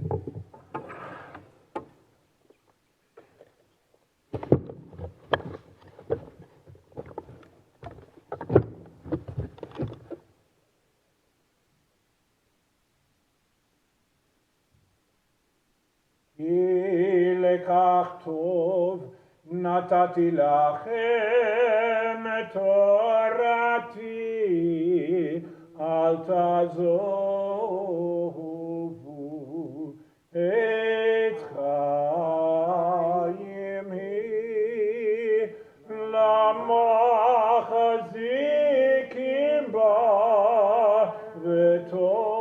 כי לכך טוב נתתי לכם את תורתי, אל תעזובו את חיימי, למחזיקים בה ותומכיה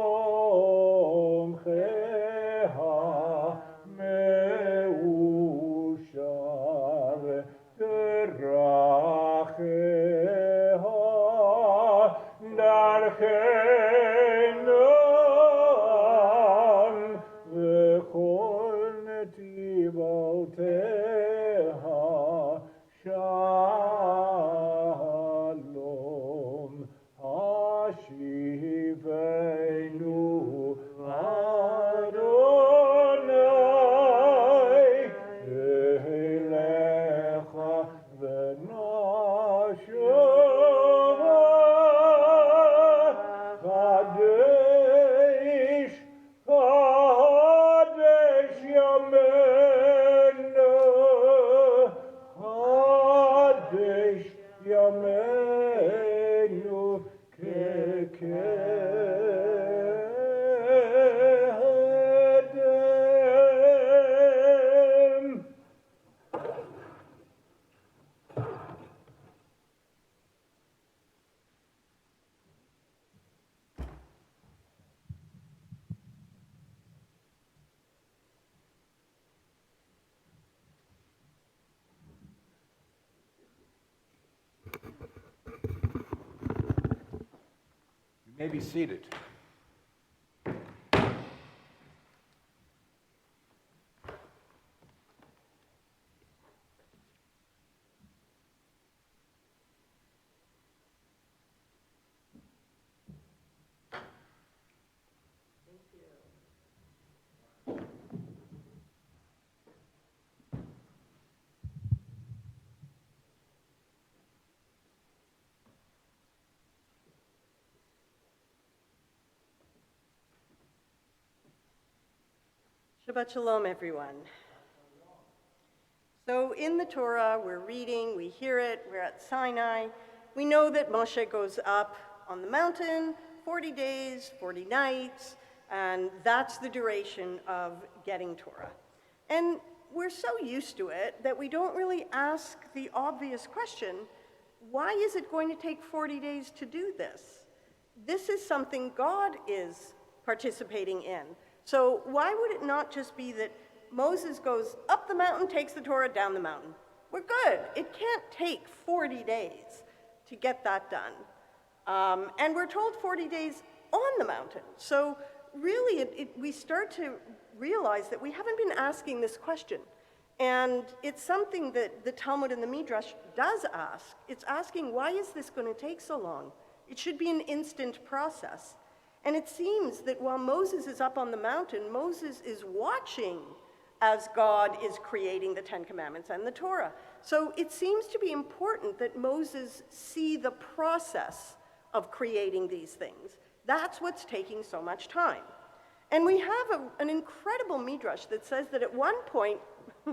מאושר דרכיה דרכנם וכל נתיבותיה שלום. השיבנו אדוני אליך ונשובה, חדש חדש ימינו, חדש ימינו כקדם. You may be seated. Shabbat Shalom, everyone. So in the Torah, we're reading, we hear it, we're at Sinai. We know that Moshe goes up on the mountain, 40 days, 40 nights, and that's the duration of getting Torah. And we're so used to it that we don't really ask the obvious question, why is it going to take 40 days to do this? This is something God is participating in. So why would it not just be that Moses goes up the mountain, takes the Torah, down the mountain? We're good. It can't take 40 days to get that done. And we're told 40 days on the mountain. So really, we start to realize that we haven't been asking this question. And it's something that the Talmud and the Midrash does ask. It's asking, why is this going to take so long? It should be an instant process. And it seems that while Moses is up on the mountain, Moses is watching as God is creating the Ten Commandments and the Torah. So it seems to be important that Moses see the process of creating these things. That's what's taking so much time. And we have an incredible midrash that says that at one point,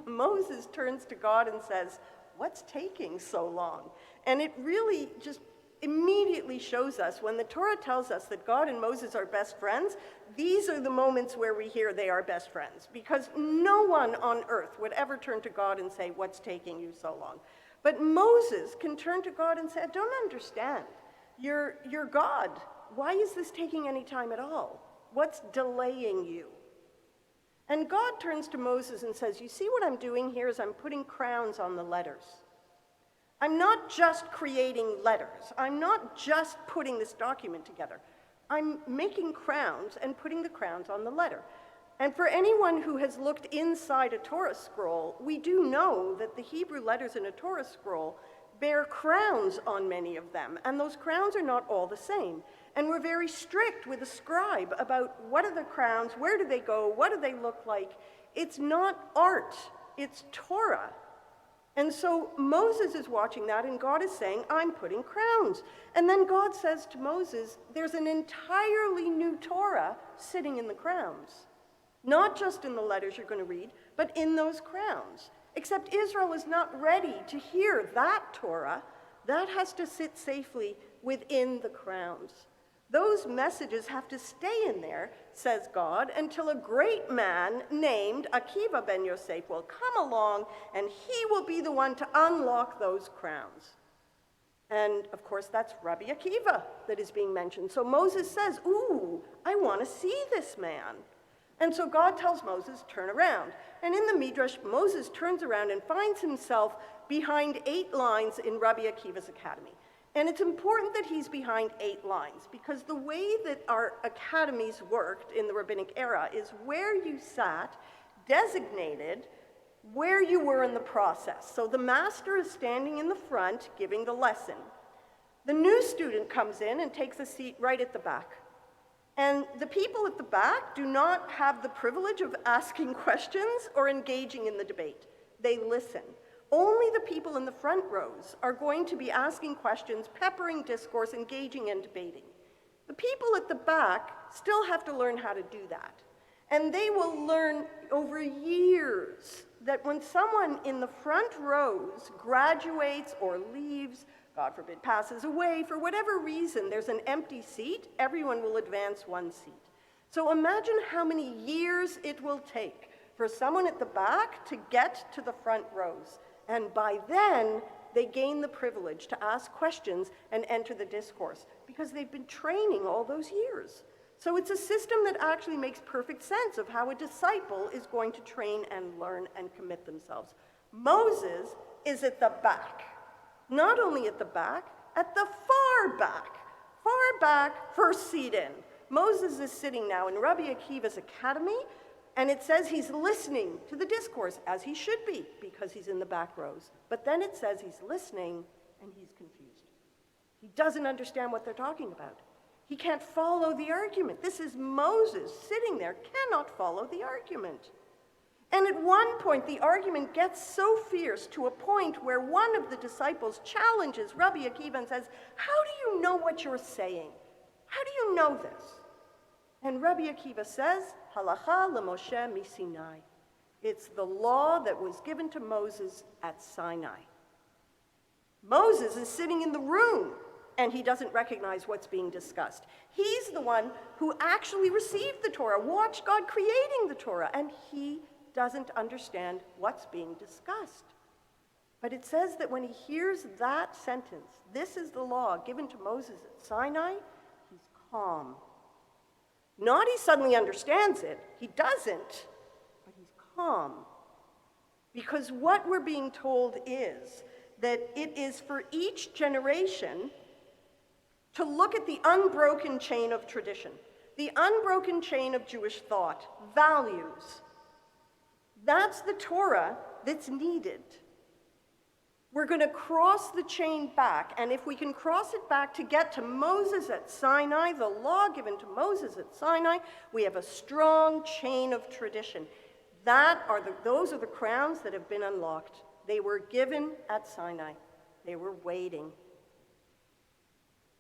Moses turns to God and says, "What's taking so long?" And it really just immediately shows us, when the Torah tells us that God and Moses are best friends, these are the moments where we hear they are best friends, because no one on earth would ever turn to God and say, "What's taking you so long?" But Moses can turn to God and say, "I don't understand. You're God. Why is this taking any time at all? What's delaying you?" And God turns to Moses and says, "You see what I'm doing here is I'm putting crowns on the letters. I'm not just creating letters. I'm not just putting this document together. I'm making crowns and putting the crowns on the letter." And for anyone who has looked inside a Torah scroll, we do know that the Hebrew letters in a Torah scroll bear crowns on many of them, and those crowns are not all the same. and were very strict with the scribe about what are the crowns, where do they go, what do they look like. It's not art, it's Torah. And so Moses is watching that, and God is saying, I'm putting crowns. And then God says to Moses, there's an entirely new Torah sitting in the crowns. Not just in the letters you're going to read, but in those crowns. Except Israel is not ready to hear that Torah. That has to sit safely within the crowns. Those messages have to stay in there, says God, until a great man named Akiva ben Yosef will come along, and he will be the one to unlock those crowns. And, of course, that's Rabbi Akiva that is being mentioned. So Moses says, ooh, I want to see this man. And so God tells Moses, turn around. And in the Midrash, Moses turns around and finds himself behind 8 lines in Rabbi Akiva's academy. And it's important that he's behind 8 lines, because the way that our academies worked in the rabbinic era is where you sat designated where you were in the process. So the master is standing in the front giving the lesson. The new student comes in and takes a seat right at the back. And the people at the back do not have the privilege of asking questions or engaging in the debate. They listen. Only the people in the front rows are going to be asking questions, peppering discourse, engaging and debating. The people at the back still have to learn how to do that. And they will learn over years that when someone in the front rows graduates or leaves, God forbid, passes away, for whatever reason, there's an empty seat, everyone will advance 1 seat. So imagine how many years it will take for someone at the back to get to the front rows. And by then, they gain the privilege to ask questions and enter the discourse, because they've been training all those years. So it's a system that actually makes perfect sense of how a disciple is going to train and learn and commit themselves. Moses is at the back. Not only at the back, at the far back, first seat in. Moses is sitting now in Rabbi Akiva's academy, and it says he's listening to the discourse, as he should be, because he's in the back rows. But then it says he's listening, and he's confused. He doesn't understand what they're talking about. He can't follow the argument. This is Moses sitting there, cannot follow the argument. And at one point, the argument gets so fierce to a point where one of the disciples challenges Rabbi Akiva and says, how do you know what you're saying? How do you know this? And Rabbi Akiva says, Halacha leMoshe miSinai. It's the law that was given to Moses at Sinai. Moses is sitting in the room, and he doesn't recognize what's being discussed. He's the one who actually received the Torah, watched God creating the Torah, and he doesn't understand what's being discussed. But it says that when he hears that sentence, this is the law given to Moses at Sinai, he's calm. Not he suddenly understands it, he doesn't, but he's calm. Because what we're being told is that it is for each generation to look at the unbroken chain of tradition, the unbroken chain of Jewish thought, values. That's the Torah that's needed. We're going to cross the chain back, and if we can cross it back to get to Moses at Sinai, the law given to Moses at Sinai, we have a strong chain of tradition. Those are the crowns that have been unlocked. They were given at Sinai. They were waiting.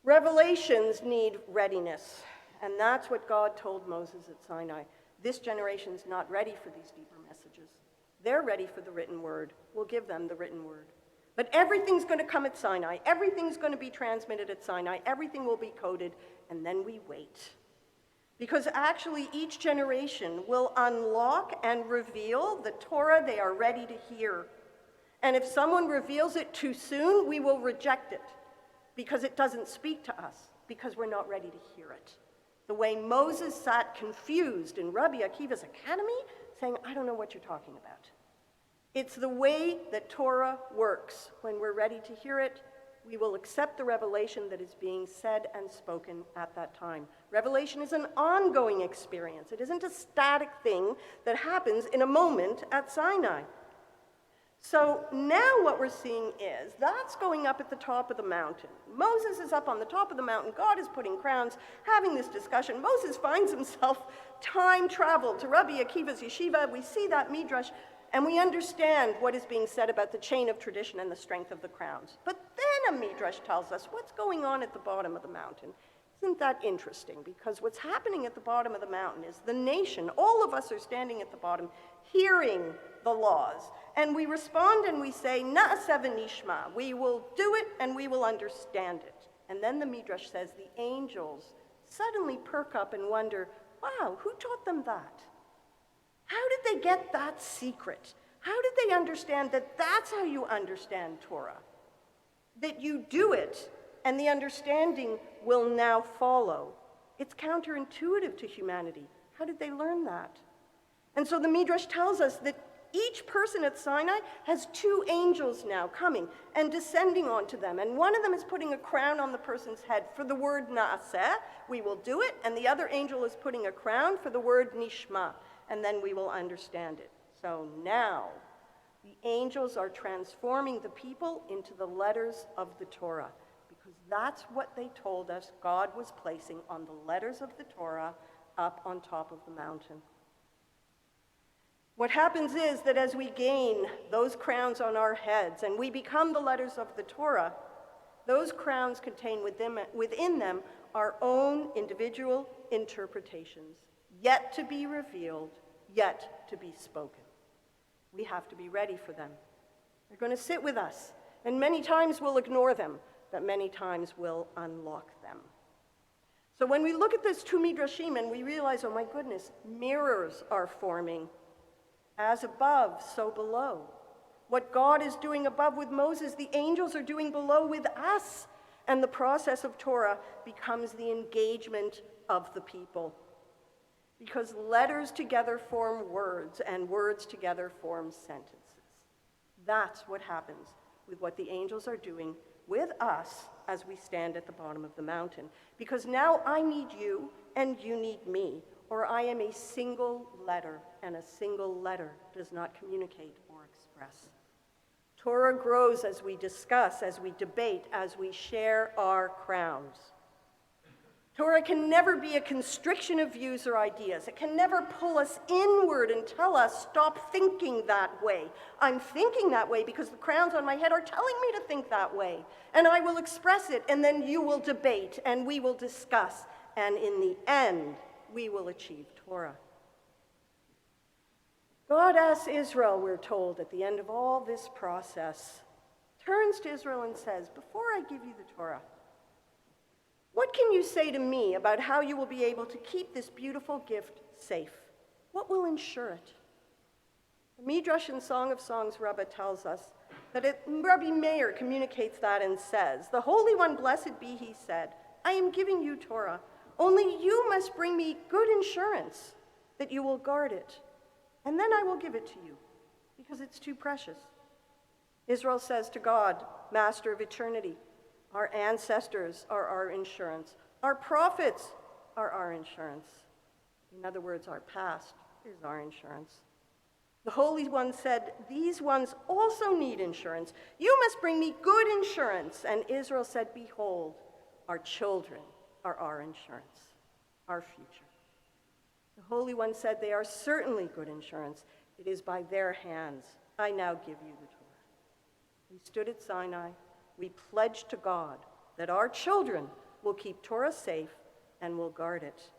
Revelations need readiness, and that's what God told Moses at Sinai. This generation's not ready for these deeper messages. They're ready for the written word. We'll give them the written word. But everything's going to come at Sinai. Everything's going to be transmitted at Sinai. Everything will be coded, and then we wait. Because actually each generation will unlock and reveal the Torah they are ready to hear. And if someone reveals it too soon, we will reject it, because it doesn't speak to us, because we're not ready to hear it. The way Moses sat confused in Rabbi Akiva's academy, saying, I don't know what you're talking about. It's the way that Torah works. When we're ready to hear it, we will accept the revelation that is being said and spoken at that time. Revelation is an ongoing experience. It isn't a static thing that happens in a moment at Sinai. So now what we're seeing is that's going up at the top of the mountain. Moses is up on the top of the mountain. God is putting crowns, having this discussion. Moses finds himself time traveled to Rabbi Akiva's yeshiva. We see that midrash, and we understand what is being said about the chain of tradition and the strength of the crowns. But then a midrash tells us what's going on at the bottom of the mountain. Isn't that interesting? Because what's happening at the bottom of the mountain is the nation, all of us are standing at the bottom, hearing the laws. And we respond and we say, Na'aseh v'nishma. We will do it and we will understand it. And then the midrash says the angels suddenly perk up and wonder, wow, who taught them that? How did they get that secret? How did they understand that that's how you understand Torah? That you do it and the understanding will now follow. It's counterintuitive to humanity. How did they learn that? And so the midrash tells us that each person at Sinai has two angels now coming and descending onto them. And one of them is putting a crown on the person's head for the word na'aseh, we will do it. And the other angel is putting a crown for the word nishma, and then we will understand it. So now, the angels are transforming the people into the letters of the Torah, because that's what they told us God was placing on the letters of the Torah up on top of the mountain. What happens is that as we gain those crowns on our heads and we become the letters of the Torah, those crowns contain within them our own individual interpretations, yet to be revealed, yet to be spoken. We have to be ready for them. They're going to sit with us, and many times we'll ignore them, but many times we'll unlock them. So when we look at this two midrashim and we realize, oh my goodness, mirrors are forming. As above, so below. What God is doing above with Moses, the angels are doing below with us. And the process of Torah becomes the engagement of the people. Because letters together form words, and words together form sentences. That's what happens with what the angels are doing with us as we stand at the bottom of the mountain. Because now I need you, and you need me. Or I am a single letter, and a single letter does not communicate or express. Torah grows as we discuss, as we debate, as we share our crowns. Torah can never be a constriction of views or ideas. It can never pull us inward and tell us, stop thinking that way. I'm thinking that way because the crowns on my head are telling me to think that way. And I will express it, and then you will debate, and we will discuss. And in the end, we will achieve Torah. God asks Israel, we're told, at the end of all this process, turns to Israel and says, before I give you the Torah, what can you say to me about how you will be able to keep this beautiful gift safe? What will ensure it? The Midrash in Song of Songs Rabbah tells us that Rabbi Meir communicates that and says, the Holy One, blessed be he, said, I am giving you Torah. Only you must bring me good insurance that you will guard it, and then I will give it to you, because it's too precious. Israel says to God, Master of eternity, our ancestors are our insurance. Our prophets are our insurance. In other words, our past is our insurance. The Holy One said, these ones also need insurance. You must bring me good insurance. And Israel said, behold, our children are our insurance, our future. The Holy One said, they are certainly good insurance. It is by their hands I now give you the Torah. We stood at Sinai. We pledged to God that our children will keep Torah safe and will guard it.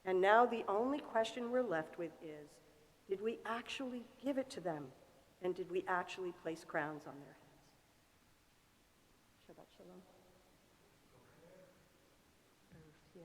And now the only question we're left with is, did we actually give it to them? And did we actually place crowns on their heads? Shabbat shalom. Yeah.